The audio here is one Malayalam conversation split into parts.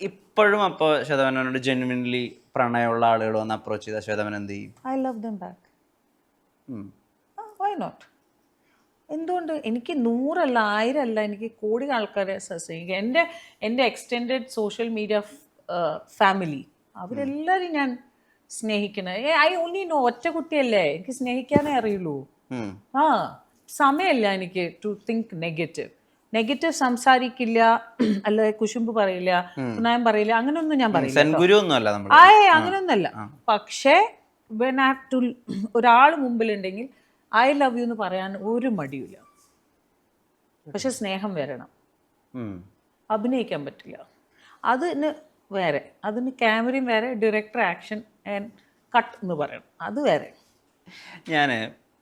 ഇപ്പോഴും അപ്പോൾ ശ്വേതമേനോനോട് ജെന്യുവൻലി പ്രണയമുള്ള ആളുകൾ വന്ന് അപ്രോച്ച് ചെയ്താൽ ശ്വേതമേനൻ എന്ത് ചെയ്യും? I love dum back. Why not? എന്തുകൊണ്ട്? എനിക്ക് 100 അല്ല 1000 അല്ല, എനിക്ക് കോടി ആൾക്കാരെ സ്നേഹിക്കുക. എൻ്റെ എക്സ്റ്റെൻഡഡ് സോഷ്യൽ മീഡിയ ഫാമിലി അവരെല്ലാവരും ഞാൻ സ്നേഹിക്കണേ. ഐ ഓൺലി നോ, ഒറ്റ കുട്ടിയല്ലേ, എനിക്ക് സ്നേഹിക്കാനേ അറിയുള്ളൂ. ആ സമയമില്ല എനിക്ക് ടു തിങ്ക് നെഗറ്റീവ് സംസാരിക്കില്ല, അല്ല കുശുമ്പ് പറയില്ല, ഞാൻ പറയില്ല, അങ്ങനെയൊന്നും ഞാൻ പറയില്ല. അങ്ങനെയൊന്നല്ല. പക്ഷേ വെൻ ഐ ഹാവ് ടു ഒരാൾ മുമ്പിലുണ്ടെങ്കിൽ ഐ ലവ് യു എന്ന് പറയാൻ ഒരു മടിയില്ല. പക്ഷെ സ്നേഹം വരണം, അഭിനയിക്കാൻ പറ്റില്ല. അതിന് വേറെ, അതിന് ക്യാമറയും വേറെ, ഡയറക്ടർ ആക്ഷൻ ആൻഡ് കട്ട് എന്ന് പറയണം, അത് വേറെ.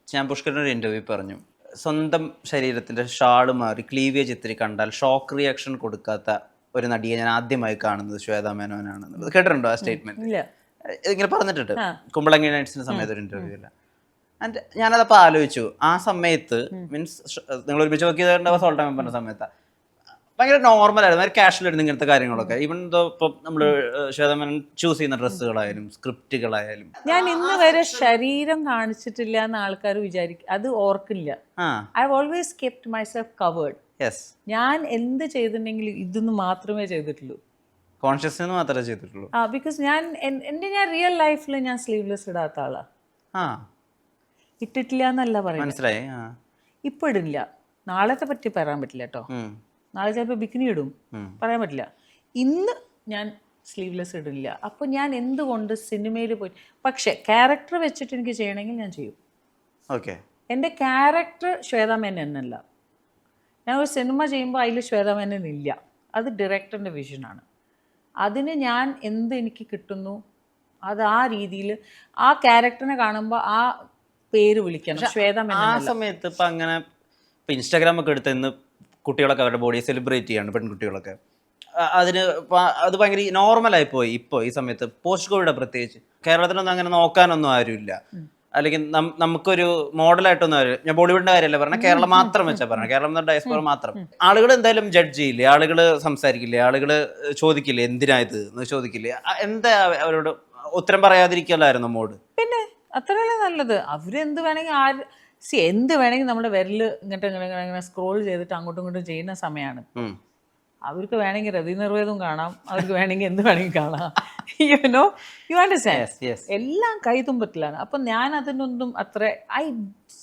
ഞാൻ പുഷ്കരനൊരു ഇൻ്റർവ്യൂ പറഞ്ഞു, സ്വന്തം ശരീരത്തിൻ്റെ ഷാള് മാറി ക്ലീവേജ് ഇത്തിരി കണ്ടാൽ ഷോക്ക് റിയാക്ഷൻ കൊടുക്കാത്ത ഒരു നടിയെ ഞാൻ ആദ്യമായി കാണുന്നത് ശ്വേതാ മേനോനാണെന്ന്. കേട്ടിട്ടുണ്ടോ ആ സ്റ്റേറ്റ്മെന്റ്? ഇങ്ങനെ പറഞ്ഞിട്ടുണ്ട് കുമ്പളങ്ങി നൈറ്റ്സിന്റെ സമയത്ത് ഒരു ഇന്റർവ്യൂ അല്ല. ആൻഡ് ഞാനതപ്പോൾ ആലോചിച്ചു, ആ സമയത്ത് മീൻസ് നിങ്ങൾ ഒരുമിച്ച് വർക്ക് ചെയ്തിട്ടുണ്ടാവുക സോൾട്ട് മെമ്പറിന്റെ സമയത്ത് ഭയങ്കര നോർമലായിരുന്നു, ഭയങ്കര കാഷ്വൽ ആയിരുന്നു ഇങ്ങനത്തെ കാര്യങ്ങളൊക്കെ. ഈവൻ ഇപ്പം നമ്മൾ ശ്വേതമേനോൻ ചൂസ് ചെയ്യുന്ന ഡ്രസ്സുകളായാലും സ്ക്രിപ്റ്റുകളായാലും. ഞാൻ ഇന്ന് വരെ ശരീരം കാണിച്ചിട്ടില്ല എന്ന് ആൾക്കാർ വിചാരിക്കും, അത് ഓർക്കില്ല. I always kept myself covered. ഞാൻ എന്ത് ചെയ്തിട്ടുണ്ടെങ്കിലും ഇതൊന്നും മാത്രമേ ചെയ്തിട്ടുള്ളൂ, കോൺഷ്യസ്നെസ് മാത്രമേ ചെയ്തിട്ടുള്ളൂ. ബിക്കോസ് ഞാൻ റിയൽ ലൈഫിൽ ഞാൻ സ്ലീവ്ലെസ് ഇടാത്ത ആളാ. ഇട്ടിട്ടില്ല എന്നല്ല പറയുന്നത്, മനസ്സിലായി. ഇപ്പൊ ഇടില്ല, നാളത്തെ പറ്റി പറയാൻ പറ്റില്ല കേട്ടോ. നാളെ ചിലപ്പോൾ ബിക്കിനി ഇടും, പറയാൻ പറ്റില്ല. ഇന്ന് ഞാൻ സ്ലീവ്ലെസ് ഇടില്ല. അപ്പോൾ ഞാൻ എന്തുകൊണ്ട് സിനിമയിൽ പോയി, പക്ഷേ ക്യാരക്ടർ വെച്ചിട്ട് എനിക്ക് ചെയ്യണമെങ്കിൽ ഞാൻ ചെയ്യും. ഓക്കെ, എൻ്റെ ക്യാരക്ടർ ശ്വേതാ മേനോൻ എന്നല്ല. ഞാൻ ഒരു സിനിമ ചെയ്യുമ്പോൾ അതിൽ ശ്വേതാ മേനോൻ ഇല്ല, അത് ഡയറക്ടറിൻ്റെ വിഷനാണ്. അതിന് ഞാൻ എന്ത് എനിക്ക് കിട്ടുന്നു അത് ആ രീതിയിൽ ആ ക്യാരക്ടറിനെ കാണുമ്പോൾ ആ പേര് വിളിക്കണം, ശ്വേതാ മേനോൻ. ആ സമയത്ത് ഇപ്പം അങ്ങനെ ഇപ്പം ഇൻസ്റ്റാഗ്രാമൊക്കെ എടുത്ത് ഇന്ന് കുട്ടികളൊക്കെ അവരുടെ ബോഡിയെ സെലിബ്രേറ്റ് ചെയ്യാണ്, പെൺകുട്ടികളൊക്കെ. അതിന് അത് ഭയങ്കര നോർമലായി പോയി ഇപ്പോൾ ഈ സമയത്ത്. പോസ്റ്റ് കോവിഡ് പ്രത്യേകിച്ച് കേരളത്തിലൊന്നും അങ്ങനെ നോക്കാനൊന്നും ആരുമില്ല, അല്ലെങ്കിൽ നമുക്കൊരു മോഡലായിട്ടൊന്നും ആരും. ഞാൻ ബോളിവുഡിന്റെ കാര്യമല്ല പറഞ്ഞാൽ, കേരളം മാത്രം വെച്ചാൽ പറഞ്ഞത്, കേരളം എന്ന ഡയസ്പോറ മാത്രം. ആളുകൾ എന്തായാലും ജഡ്ജ് ചെയ്യില്ലേ, ആളുകൾ സംസാരിക്കില്ലേ, ആളുകൾ ചോദിക്കില്ലേ എന്തിനാ ഇത് എന്ന് ചോദിക്കില്ലേ? എന്താ അവരോട് ഉത്തരം പറയാതിരിക്കലായിരുന്നു മോഡ്? പിന്നെ അത്രയല്ലേ നല്ലത്. അവരെന്ത് വേണമെങ്കിൽ എന്ത് വേണമെങ്കിൽ നമ്മുടെ വിരല് ഇങ്ങനെ സ്ക്രോൾ ചെയ്തിട്ട് അങ്ങോട്ടും ഇങ്ങോട്ടും ചെയ്യുന്ന സമയമാണ്. അവർക്ക് വേണമെങ്കിൽ രതി നിർവേദം കാണാം, അവർക്ക് വേണമെങ്കിൽ എന്ത് വേണമെങ്കിൽ കാണാം. You understand? എല്ലാം കൈതുമ്പത്തിലാണ്. അപ്പം ഞാൻ അതിനൊന്നും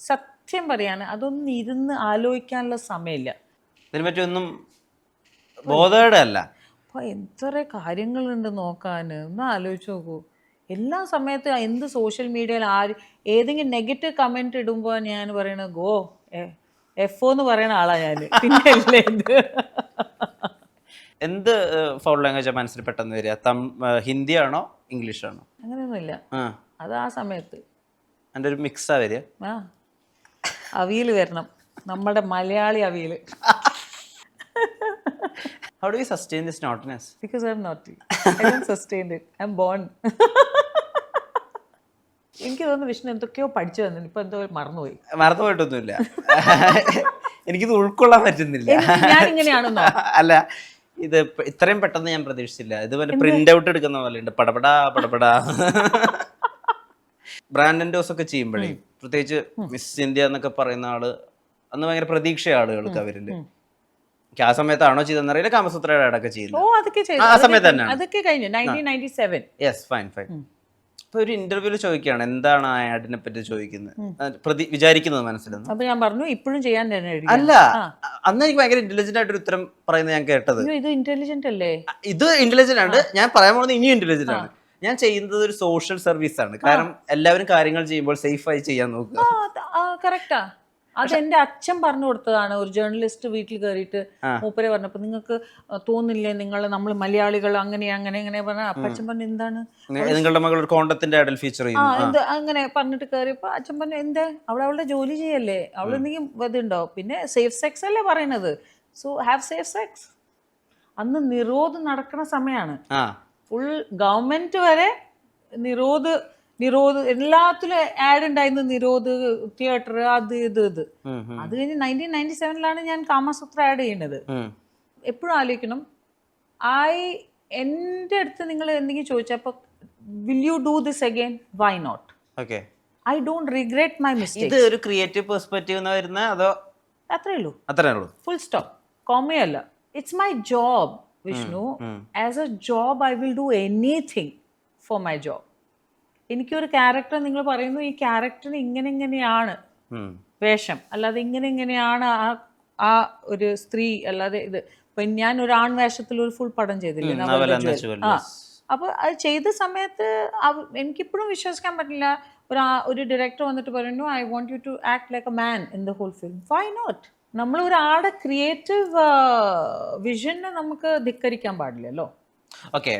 സത്യം പറയാണ്, അതൊന്നും ഇരുന്ന് ആലോചിക്കാനുള്ള സമയമില്ല. ഇതിനെപ്പറ്റിയൊന്നും ബോധേടല്ല. അപ്പോൾ എത്ര കാര്യങ്ങളുണ്ട് നോക്കാൻ, ഒന്ന് ആലോചിച്ച് നോക്കൂ. എല്ലാ സമയത്തും എന്ത് സോഷ്യൽ മീഡിയയിൽ ഏതെങ്കിലും നെഗറ്റീവ് കമൻറ്റ് ഇടുമ്പോൾ ഞാൻ പറയണത് ഗോ എഫ് എന്ന് പറയുന്ന ആളാണ് ഞാൻ. പിന്നെ അല്ലേ എന്ത് ഫൗൾ ലാംഗ്വേജ് മനസ്സിൽ പെട്ടെന്ന് വരിക? ഹിന്ദിയാണോ ഇംഗ്ലീഷാണോ? അങ്ങനെയൊന്നുമില്ല, അത് ആ സമയത്ത് എൻ്റെ ഒരു മിക്സാ വരിക. അവിയൽ വരണം, നമ്മുടെ Malayali avial. How do you sustain this naughtiness? Because I'm naughty. I don't sustain it. I'm born. എനിക്ക് തോന്നുന്നു വിഷ്ണു എന്തൊക്കെയോ പഠിച്ചു തന്നില്ല, ഇപ്പൊ എന്തോ മറന്നുപോയിട്ടൊന്നുമില്ല. എനിക്കിത് ഉൾക്കൊള്ളാൻ പറ്റുന്നില്ല. ഞാൻ ഇങ്ങനെയാണെന്നോ? അല്ല, ഇത് ഇത്രയും പെട്ടെന്ന് ഞാൻ പ്രതീക്ഷിച്ചില്ല. ഇതുപോലെ പ്രിന്റ് ഔട്ട് എടുക്കുന്ന പോലെ ഉണ്ട്, പടപടാ പടപടാ. ബ്രാൻഡ് എൻഡോസ് ഒക്കെ ചെയ്യുമ്പോഴേ, പ്രത്യേകിച്ച് മിസ് ഇന്ത്യ എന്നൊക്കെ പറയുന്ന ആള് അന്ന് ഭയങ്കര പ്രതീക്ഷ ആളുകൾക്ക് അവരില്. ആ സമയത്താണോ ചെയ്തെന്നറിയില്ല, കാമസൂത്രയുടെ ആടൊക്കെ ചെയ്യുന്നത് ആ സമയത്ത് തന്നെയാണ്. അതൊക്കെ കഴിഞ്ഞു 1997. Yes, fine. ഇപ്പൊ ഒരു ഇന്റർവ്യൂല് ചോദിക്കുകയാണ് എന്താണ് ആ ആഡിനെ പറ്റി ചോദിക്കുന്നത്, വിചാരിക്കുന്നത് മനസ്സിലെന്ന്. അപ്പൊ ഞാൻ പറഞ്ഞു ഇപ്പോഴും ചെയ്യാൻ തന്നെ. അല്ല, അന്ന് എനിക്ക് ഭയങ്കര ഇന്റലിജന്റ് ആയിട്ടൊരു ഉത്തരം പറയുന്നത് ഞാൻ കേട്ടത്. ഇത് ഇന്റലിജന്റ് അല്ലേ? ഇത് ഇന്റലിജന്റ് ആണ്. ഞാൻ പറയാൻ പോകുന്നത് ഇനിയും ഇന്റലിജന്റ് ആണ്. ഞാൻ ചെയ്യുന്നത് ഒരു സോഷ്യൽ സർവീസ് ആണ്. കാരണം എല്ലാവരും കാര്യങ്ങൾ ചെയ്യുമ്പോൾ സേഫായി ചെയ്യാൻ നോക്കുക. കറക്റ്റാ. അതെന്റെ അച്ഛൻ പറഞ്ഞു കൊടുത്തതാണ്. ഒരു ജേർണലിസ്റ്റ് വീട്ടിൽ കയറിയിട്ട് മൂപ്പരെ പറഞ്ഞപ്പോ, നിങ്ങൾക്ക് തോന്നില്ലേ നമ്മൾ മലയാളികൾ അങ്ങനെ പറഞ്ഞ അച്ഛൻ പറഞ്ഞു എന്താണ് നിങ്ങളുടെ മകൾ കോണ്ടത്തിന്റെ ആഡിൽ ഫീച്ചർ ചെയ്യുന്നു അങ്ങനെ പറഞ്ഞിട്ട് കയറിയപ്പോ അച്ഛൻ പറഞ്ഞു എന്താ അവളുടെ ജോലി ചെയ്യല്ലേ, അവൾ എന്തെങ്കിലും ഇതുണ്ടോ, പിന്നെ സേഫ് സെക്സ് അല്ലേ പറയണത്, സോ ഹാവ് സേഫ് സെക്സ്. അന്ന് നിരോധം നടക്കുന്ന സമയമാണ്. ഫുൾ ഗവൺമെന്റ് വരെ നിരോധ് എല്ലാത്തിലും ആഡ് ഉണ്ടായിരുന്നു, നിരോധ് തിയേറ്റർ, അത് ഇത്. അത് കഴിഞ്ഞ് 1997 ഞാൻ കാമസൂത്ര ആഡ് ചെയ്യുന്നത്. എപ്പോഴും ആലോചിക്കണം, ഐ എൻ്റെ അടുത്ത് നിങ്ങൾ എന്തെങ്കിലും ചോദിച്ചപ്പോൾ will you do this again, why not? Okay, I don't regret my mistake. ഇത് ഒരു ക്രിയേറ്റീവ് പെർസ്പെക്റ്റീവ് വരുന്ന അതോ? അത്രേ ഉള്ളൂ, അത്രേ ഉള്ളൂ, ഫുൾ സ്റ്റോപ്പ്. കോമയല്ല. It's my job Vishnu. As a job I will do anything for my job. എനിക്കൊരു ക്യാരക്ടർ നിങ്ങൾ പറയുന്നു, ഈ ക്യാരക്ടറിന് ഇങ്ങനെയാണ് വേഷം, അല്ലാതെ ഇങ്ങനെയാണ് ആ ഒരു സ്ത്രീ, അല്ലാതെ ഇത് ഇപ്പൊ ഞാൻ ഒരു ആൺ വേഷത്തിൽ ഒരു ഫുൾ പടം ചെയ്തില്ലേ, ആ, അപ്പൊ അത് ചെയ്ത സമയത്ത് എനിക്കിപ്പോഴും വിശ്വസിക്കാൻ പറ്റില്ല. ഒരു ഡയറക്ടർ വന്നിട്ട് പറയുന്നു, I want you to act like a man in the whole film. Why not? നമ്മൾ ഒരാളുടെ ക്രിയേറ്റീവ് വിഷനെ നമുക്ക് ധിക്കരിക്കാൻ പാടില്ലല്ലോ. ഓക്കെ,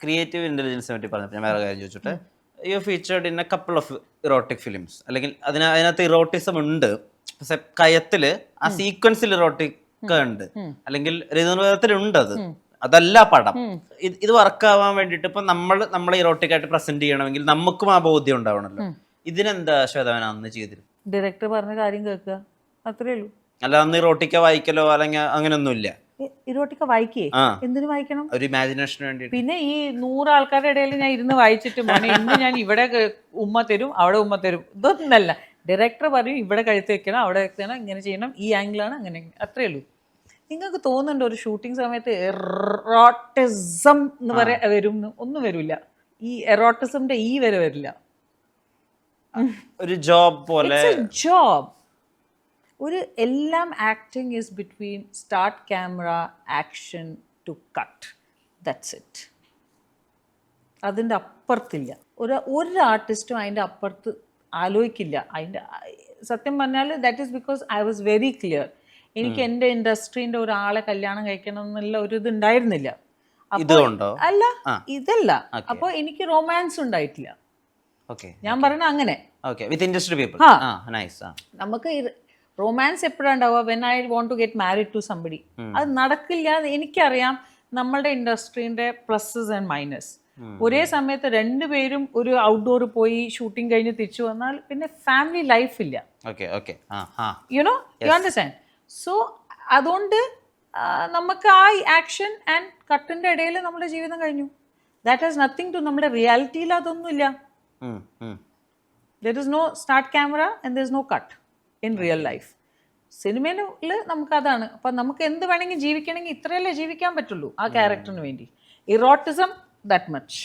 ക്രിയേറ്റീവ് ഇന്റലിജൻസിനെ പറ്റി പറഞ്ഞപ്പോൾ ഞാൻ വേറെ കാര്യം ചോദിച്ചോട്ടെ. You featured in a couple of erotic films, അല്ലെങ്കിൽ അതിനകത്ത് ഇറോട്ടിസം ഉണ്ട്, പക്ഷെ കയത്തില് ആ സീക്വൻസിൽ ഇറോട്ടിക് ഉണ്ട്, അല്ലെങ്കിൽ രചനാപഥത്തിലുണ്ട്. അതല്ല പടം. ഇത് വർക്കാവാൻ വേണ്ടിയിട്ട് ഇപ്പൊ നമ്മളെ ഇറോട്ടിക് ആയിട്ട് പ്രസന്റ് ചെയ്യണമെങ്കിൽ നമുക്കും ആ ബോധ്യം ഉണ്ടാവണല്ലോ. ഇതിനെന്താ ശ്വേതവൻ അന്ന് ചെയ്തിരുന്നു? ഡയറക്ടർ പറഞ്ഞ കാര്യം കേൾക്കുക, അത്രേ ഉള്ളൂ. അല്ല അന്ന് ഇറോട്ടിക്ക വായിക്കലോ അല്ലെങ്കിൽ അങ്ങനെയൊന്നുമില്ല. ഇറോട്ടിക്ക വായിക്കേ? എന്തിനു വായിക്കണം? ഒരു ഇമാജിനേഷന് വേണ്ടി. പിന്നെ ഈ 100 ആൾക്കാരുടെ ഇടയിൽ ഞാൻ ഇരുന്ന് വായിച്ചിട്ട് മോനെ ഇന്ന് ഞാൻ ഇവിടെ ഉമ്മ തരും, അവിടെ ഉമ്മ തരും, ഇതൊന്നല്ല. ഡയറക്ടർ പറയും ഇവിടെ കഴുത്ത് വെക്കണം, അവിടെ വെക്കണം, ഇങ്ങനെ ചെയ്യണം, ഈ ആംഗിളാണ്, അങ്ങനെ, അത്രേ ഉള്ളൂ. നിങ്ങൾക്ക് തോന്നുന്നുണ്ടോ ഒരു ഷൂട്ടിംഗ് സമയത്ത് എറോട്ടിസം എന്ന് വരും? ഒന്നും വരില്ല. ഈ എറോട്ടിസമിന്റെ ഈ വരില്ല. ഒരു ജോബ് പോലെ. ജോബ് ഒരു എല്ലാം acting is between start camera, action to cut, that's it. അതിൻ്റെ അപ്പുറത്തില്ല. ഒരു ആർട്ടിസ്റ്റും അതിൻ്റെ അപ്പുറത്ത് ആലോചിക്കില്ല. അതിൻ്റെ സത്യം പറഞ്ഞാൽ that is because I was very clear. എനിക്ക് എൻ്റെ ഇൻഡസ്ട്രീൻ്റെ ഒരാളെ കല്യാണം കഴിക്കണം എന്നുള്ള ഒരു ഇത് ഉണ്ടായിരുന്നില്ല. അല്ല, ഇതല്ല. അപ്പോൾ എനിക്ക് റൊമാൻസ് ഉണ്ടായിട്ടില്ല. ഞാൻ പറയണ അങ്ങനെ. നമുക്ക് റൊമാൻസ് എപ്പോഴാണ് ഉണ്ടാവുക? When I want to get married to somebody. അത് നടക്കില്ല. എനിക്കറിയാം നമ്മളുടെ ഇൻഡസ്ട്രീൻ്റെ പ്ലസ്സസ് ആൻഡ് മൈനസ്. ഒരേ സമയത്ത് രണ്ടുപേരും ഒരു ഔട്ട്ഡോർ പോയി ഷൂട്ടിംഗ് കഴിഞ്ഞ് തിരിച്ചു വന്നാൽ പിന്നെ ഫാമിലി ലൈഫ് ഇല്ല. You know, you understand? സോ അതുകൊണ്ട് നമുക്ക് ആ ആക്ഷൻ ആൻഡ് കട്ടിൻ്റെ ഇടയിൽ നമ്മുടെ ജീവിതം കഴിഞ്ഞു. ദാറ്റ് ഹാസ് നത്തിങ് ടു നമ്മുടെ റിയാലിറ്റിയിൽ അതൊന്നുമില്ല. There is no start camera and there is no cut in real life. സിനിമയിൽ നമുക്കതാണ്. അപ്പം നമുക്ക് എന്ത് വേണമെങ്കിൽ ജീവിക്കണമെങ്കിൽ ഇത്രയല്ലേ ജീവിക്കാൻ പറ്റുള്ളൂ ആ ക്യാരക്ടറിന് വേണ്ടി. ഇറോട്ടിസം ദാറ്റ് മച്ച്.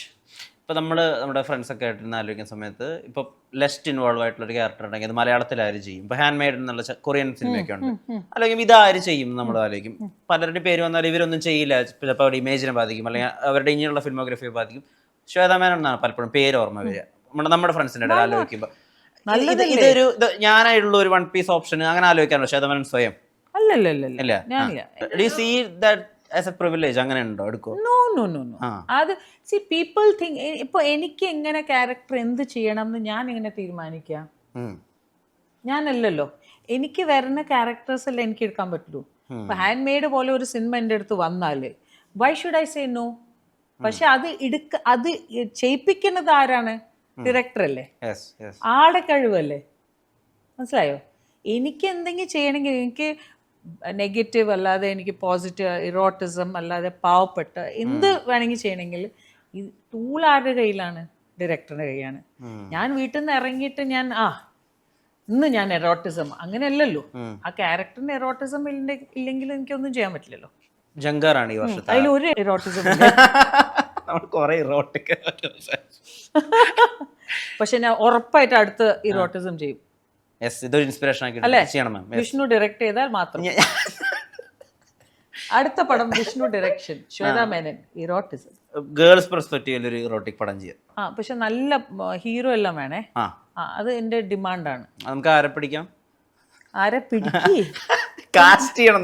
ഇപ്പം നമ്മുടെ ഫ്രണ്ട്സൊക്കെ ആയിട്ട് ആലോചിക്കുന്ന സമയത്ത് ഇപ്പോൾ ലെസ്റ്റ് ഇൻവോൾവ് ആയിട്ടുള്ള ഒരു ക്യാരക്ടർ ഉണ്ടെങ്കിൽ അത് മലയാളത്തിൽ ആര് ചെയ്യും? ഇപ്പോൾ ഹാൻഡ് മെയ്ഡ് എന്നുള്ള കൊറിയൻ സിനിമയൊക്കെ ഉണ്ട്. അല്ലെങ്കിൽ ഇതാര് ചെയ്യും നമ്മൾ ആലോചിക്കും. പലരുടെ പേര് വന്നാൽ ഇവരൊന്നും ചെയ്യില്ല, ചിലപ്പോൾ അവരുടെ ഇമേജിനെ ബാധിക്കും, അല്ലെങ്കിൽ അവരുടെ ഇനിയുള്ള ഫിലിമോഗ്രഫിയെ ബാധിക്കും. ശ്വേതാ മേനോൻ എന്നാണ് പലപ്പോഴും പേര് ഓർമ്മ വരിക നമ്മുടെ ഫ്രണ്ട്സിൻ്റെ ഇടയിൽ ആലോചിക്കുമ്പോൾ. ഇതൊരു ഞാനായിട്ടുള്ള ഒരു 1 പീസ് ഓപ്ഷൻ അങ്ങനെ ആലോചിക്കാറുണ്ടോ ശ്വേതാ മേനോൻ സ്വയം? അല്ലല്ല. അങ്ങനെ ഉണ്ടോ? എടുക്കോ? അത് സി പീപ്പിൾ തിങ്ക്. ഇപ്പൊ എനിക്ക് എങ്ങനെ ക്യാരക്ടർ എന്ത് ചെയ്യണം എന്ന് ഞാൻ എങ്ങനെ തീരുമാനിക്കാം? ഞാനല്ലല്ലോ. എനിക്ക് വരുന്ന ക്യാരക്ടേഴ്സ് അല്ലേ എനിക്ക് എടുക്കാൻ പറ്റുള്ളൂ. ഇപ്പൊ ഹാൻഡ് മെയ്ഡ് പോലെ ഒരു സിനിമ എൻ്റെ അടുത്ത് വന്നാല് why should I say no? പക്ഷെ അത് ചെയ്യിപ്പിക്കുന്നത് ആരാണ്? ഡയറക്ടർ അല്ലേ, ആടെ കഴിവല്ലേ. മനസ്സിലായോ? എനിക്ക് എന്തെങ്കിലും ചെയ്യണമെങ്കിൽ എനിക്ക് നെഗറ്റീവ് അല്ലാതെ എനിക്ക് പോസിറ്റീവ്, ഇറോട്ടിസം അല്ലാതെ പാവപ്പെട്ട എന്ത് വേണമെങ്കിൽ ചെയ്യണമെങ്കിൽ ഈ ടൂൾ ആരുടെ കയ്യിലാണ്? ഡയറക്ടറുടെ കയ്യിലാണ്. ഞാൻ വീട്ടിൽ നിന്ന് ഇറങ്ങിയിട്ട് ഞാൻ ഇന്ന് ഞാൻ എറോട്ടിസം അങ്ങനെയല്ലല്ലോ. ആ ക്യാരക്ടറിന് എറോട്ടിസം ഇല്ലെങ്കിൽ എനിക്കൊന്നും ചെയ്യാൻ പറ്റില്ലല്ലോ. ജങ്കാറാണ് ഈ വർഷത്തെ. അതിലൊരു എറോട്ടിസം പക്ഷെ ഞാൻ ഉറപ്പായിട്ട് അടുത്ത് ഇറോട്ടിസം ചെയ്യും. അല്ലേ? വിഷ്ണു ഡയറക്ട് ചെയ്താൽ മാത്രം. അടുത്ത പടം വിഷ്ണു ഡയറക്ഷൻ, ശ്വേതാ മേനൻ, ഇറോട്ടിസം. ഗേൾസ് പെർസ്പെക്റ്റീവിൽ ഒരു ഇറോട്ടിക് പടം ചെയ്യാം. പക്ഷെ നല്ല ഹീറോ എല്ലാം വേണേ. അത് എന്റെ ഡിമാൻഡാണ്. നമുക്ക് ആരെ പിടിക്കാം? ആരെ പിടിക്കേ? കാസ്റ്റ് ചെയ്യണം.